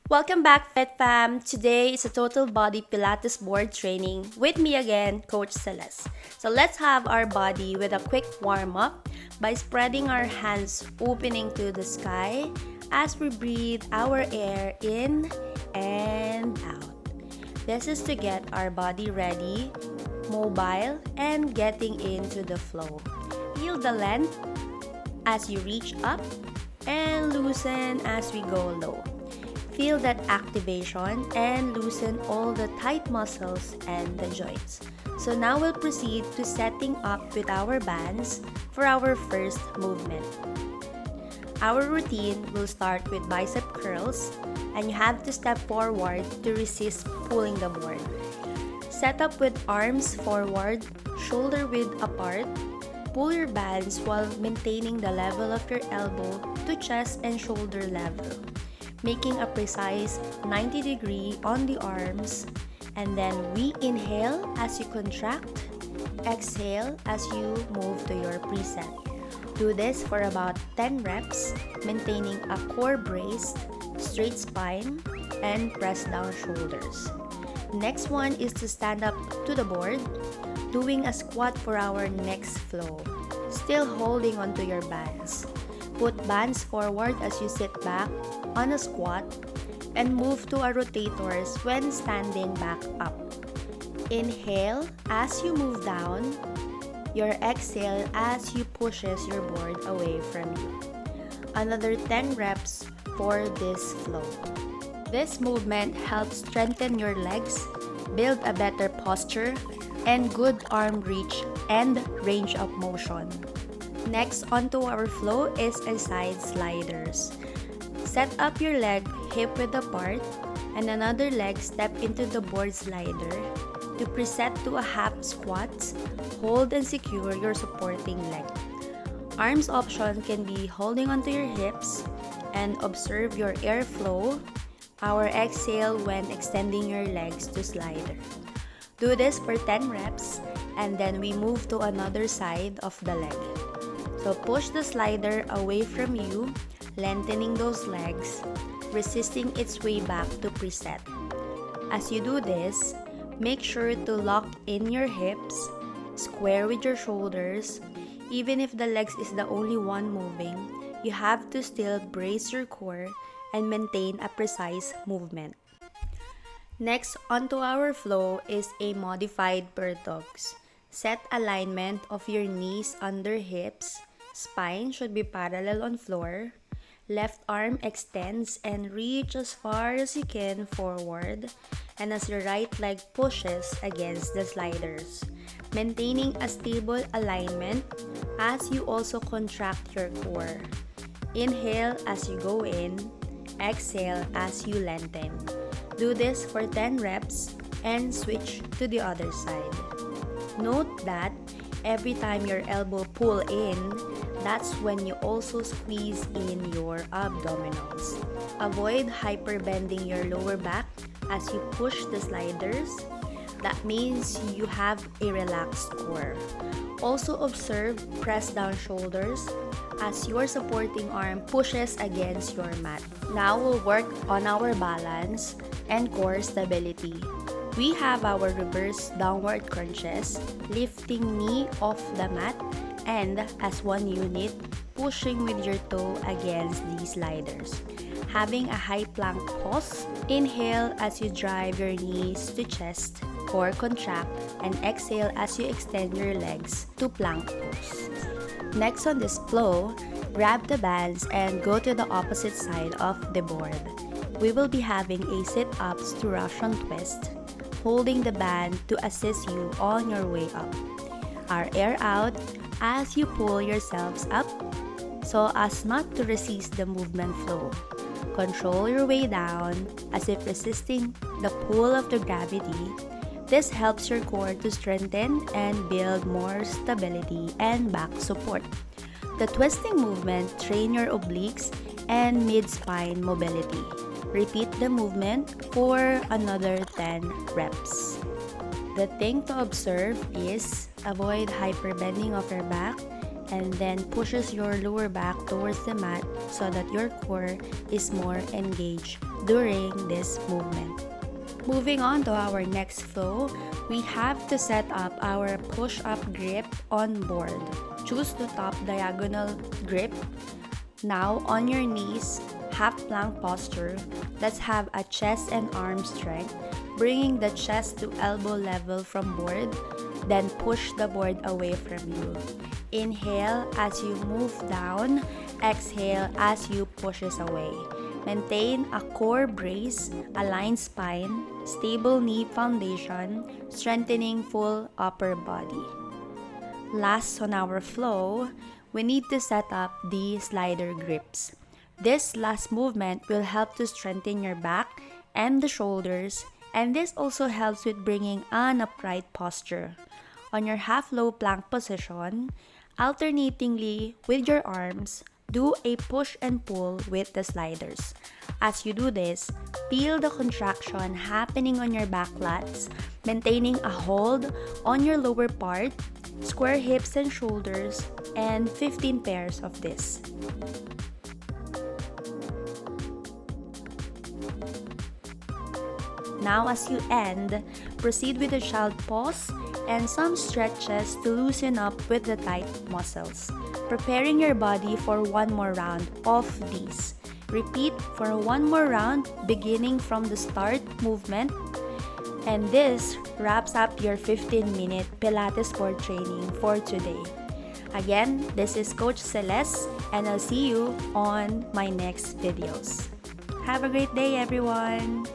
Welcome back, Fit Fam. Today is a total body Pilates board training with me again, Coach Celeste. So let's have our body with a quick warm up by spreading our hands opening to the sky as we breathe our air in and out. This is to get our body ready, mobile, and getting into the flow. Feel the length as you reach up and loosen as we go low. Feel that activation and loosen all the tight muscles and the joints. So now we'll proceed to setting up with our bands for our first movement. Our routine will start with bicep curls, and you have to step forward to resist pulling the board. Set up with arms forward, shoulder width apart. Pull your bands while maintaining the level of your elbow to chest and shoulder level, making a precise 90-degree on the arms, and then we inhale as you contract, exhale as you move to your preset. Do this for about 10 reps, maintaining a core braced, straight spine, and press down shoulders. Next one is to stand up to the board, doing a squat for our next flow, still holding onto your bands. Put bands forward as you sit back on a squat and move to a rotators when standing back up. Inhale as you move down, your exhale as you pushes your board away from you. Another 10 reps for this flow. This movement helps strengthen your legs, build a better posture, and good arm reach and range of motion. Next onto our flow is a side sliders. Set up your leg hip width apart and another leg step into the board slider to preset to a half squats. Hold and secure your supporting leg. Arms option can be holding onto your hips and observe your airflow. Our exhale when extending your legs to slider. Do this for 10 reps and then we move to another side of the leg. So push the slider away from you, lengthening those legs, resisting its way back to preset. As you do this, make sure to lock in your hips, square with your shoulders. Even if the legs is the only one moving, you have to still brace your core and maintain a precise movement. Next onto our flow is a modified bird dogs. Set alignment of your knees under hips. Spine should be parallel on floor. Left arm extends and reach as far as you can forward, and as your right leg pushes against the sliders. Maintaining a stable alignment as you also contract your core. Inhale as you go in, exhale as you lengthen. Do this for 10 reps and switch to the other side. Note that every time your elbow pull in, that's when you also squeeze in your abdominals. Avoid hyperbending your lower back as you push the sliders. That means you have a relaxed core. Also observe press down shoulders as your supporting arm pushes against your mat. Now we'll work on our balance and core stability. We have our reverse downward crunches, lifting knee off the mat and as one unit, pushing with your toe against these sliders. Having a high plank pose, inhale as you drive your knees to chest, core contract, and exhale as you extend your legs to plank pose. Next on this flow, grab the bands and go to the opposite side of the board. We will be having a sit-ups to Russian twist, holding the band to assist you on your way up. Our air out as you pull yourselves up so as not to resist the movement flow. Control your way down as if resisting the pull of the gravity. This helps your core to strengthen and build more stability and back support. The twisting movement train your obliques and mid-spine mobility. Repeat the movement for another 10 reps. The thing to observe is avoid hyperbending of your back and then pushes your lower back towards the mat so that your core is more engaged during this movement. Moving on to our next flow, we have to set up our push-up grip on board. Choose the top diagonal grip. Now on your knees, half plank posture. Let's have a chest and arm strength, bringing the chest to elbow level from board, then push the board away from you. Inhale as you move down, exhale as you pushes away. Maintain a core brace, aligned spine, stable knee foundation, strengthening full upper body. Last on our flow, we need to set up the slider grips. This last movement will help to strengthen your back and the shoulders, and this also helps with bringing an upright posture. On your half-low plank position, alternatingly with your arms, do a push and pull with the sliders. As you do this, feel the contraction happening on your back lats, maintaining a hold on your lower part, square hips and shoulders, and 15 pairs of this. Now as you end, proceed with a child pose and some stretches to loosen up with the tight muscles, preparing your body for one more round of these. Repeat for one more round beginning from the start movement, and this wraps up your 15-minute Pilates board training for today. Again, this is Coach Celeste, and I'll see you on my next videos. Have a great day, everyone!